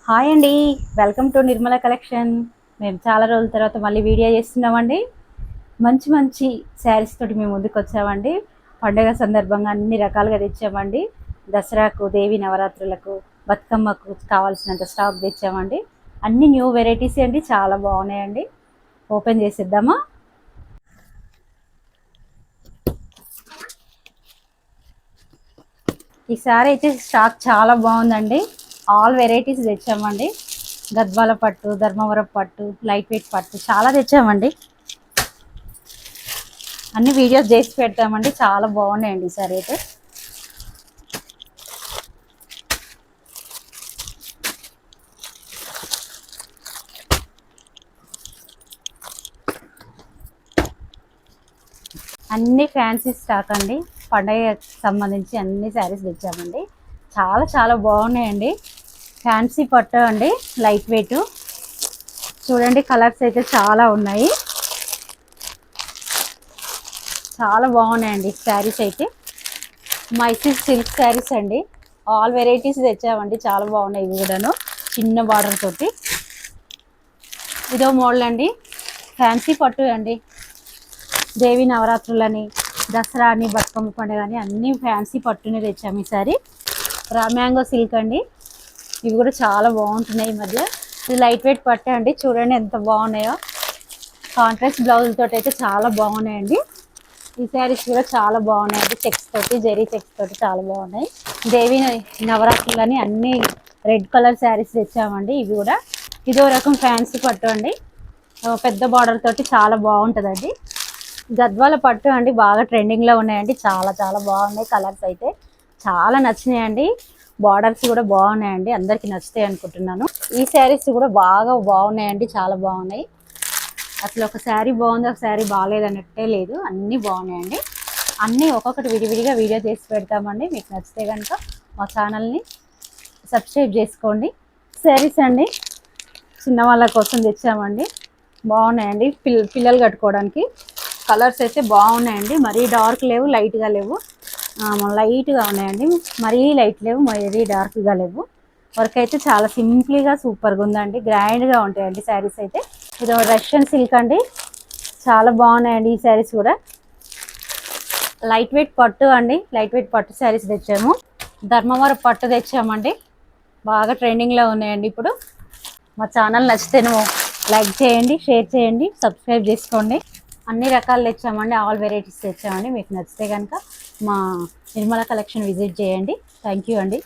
Hi అండి. Welcome to Nirmala collection. మేము చాలా రోజుల తర్వాత మళ్ళీ వీడియో చేస్తున్నామండి. మంచి మంచి శారీస్ తోటి మేము ముందుకు వచ్చామండి. పండగ సందర్భంగా అన్ని రకాలుగా తెచ్చామండి. దసరాకు, దేవి నవరాత్రులకు, బతుకమ్మకు కావాల్సినంత స్టాక్ తెచ్చామండి. అన్ని న్యూ వెరైటీస్ అండి, చాలా బాగున్నాయండి. ఓపెన్ చేసేద్దామా? ఈసారి అయితే స్టాక్ చాలా బాగుందండి. All varieties తెచ్చామండి. గద్వాల పట్టు, ధర్మవరం పట్టు, లైట్ వెయిట్ పట్టు చాలా తెచ్చామండి. అన్ని వీడియోస్ చేసి పెడతామండి. చాలా బాగున్నాయండి ఈసారి అయితే. అన్ని ఫ్యాన్సీ స్టాక్ అండి. పండగకి సంబంధించి అన్ని శారీస్ తెచ్చామండి. చాలా చాలా బాగున్నాయండి. ఫ్యాన్సీ పట్టు అండి, లైట్ వెయిట్. చూడండి, కలర్స్ అయితే చాలా ఉన్నాయి. చాలా బాగున్నాయండి శారీస్ అయితే. మైసూర్ సిల్క్ శారీస్ అండి. ఆల్ వెరైటీస్ తెచ్చామండి. చాలా బాగున్నాయి. ఇవి కూడాను చిన్న బార్డర్ తోటి. ఇదో మోడల్ అండి, ఫ్యాన్సీ పట్టు అండి. దేవి నవరాత్రులని, దసరా అని, బతుకమ్మ పండుగ అని అన్ని ఫ్యాన్సీ పట్టునే తెచ్చాము ఈసారి. మ్యాంగో సిల్క్ అండి. ఇవి కూడా చాలా బాగుంటున్నాయి ఈ మధ్య. ఇది లైట్ వెయిట్ పట్టు అండి. చూడండి ఎంత బాగున్నాయో. కాంట్రాస్ట్ బ్లౌజ్ తోటి అయితే చాలా బాగున్నాయండి. ఈ శారీస్ కూడా చాలా బాగున్నాయండి. చెక్స్ తోటి, జెరీ చెక్స్ తోటి చాలా బాగున్నాయి. దేవి నవరాత్రులని అన్ని రెడ్ కలర్ శారీస్ తెచ్చామండి. ఇవి కూడా ఇదో రకం ఫ్యాన్సీ పట్టు అండి. పెద్ద బార్డర్ తోటి చాలా బాగుంటుందండి. గద్వాల పట్టు అండి, బాగా ట్రెండింగ్లో ఉన్నాయండి. చాలా చాలా బాగున్నాయి. కలర్స్ అయితే చాలా నచ్చినాయండి. బార్డర్స్ కూడా బాగున్నాయండి. అందరికీ నచ్చుతాయి అనుకుంటున్నాను. ఈ శారీస్ కూడా బాగా బాగున్నాయండి. చాలా బాగున్నాయి. అసలు ఒక శారీ బాగుంది, ఒక శారీ బాగాలేదు అన్నట్టే లేదు. అన్నీ బాగున్నాయండి. అన్నీ ఒక్కొక్కటి విడివిడిగా వీడియో చేసి పెడతామండి. మీకు నచ్చితే కనుక మా ఛానల్ని సబ్స్క్రైబ్ చేసుకోండి. శారీస్ అండి, చిన్న వాళ్ళ కోసం తెచ్చామండి. బాగున్నాయండి. పిల్లలు కట్టుకోవడానికి. కలర్స్ అయితే బాగున్నాయండి. మరీ డార్క్ లేవు, లైట్గా లేవు. లైట్గా ఉన్నాయండి. మరీ లైట్ లేవు, మరీ డార్క్గా లేవు. వర్క్ అయితే చాలా సింపుల్గా సూపర్గా ఉందండి. గ్రాండ్గా ఉంటాయండి శారీస్ అయితే. ఇది రష్యన్ సిల్క్ అండి. చాలా బాగున్నాయండి ఈ శారీస్ కూడా. లైట్ వెయిట్ పట్టు అండి. లైట్ వెయిట్ పట్టు శారీస్ తెచ్చాము. ధర్మవరం పట్టు తెచ్చామండి. బాగా ట్రెండింగ్లో ఉన్నాయండి ఇప్పుడు. మా ఛానల్ నచ్చితేను లైక్ చేయండి, షేర్ చేయండి, సబ్స్క్రైబ్ చేసుకోండి. అన్ని రకాలు తెచ్చామండి. All varieties తెచ్చామండి. మీకు నచ్చితే కనుక మా నిర్మల కలెక్షన్ విజిట్ చేయండి. థ్యాంక్ యూ అండి.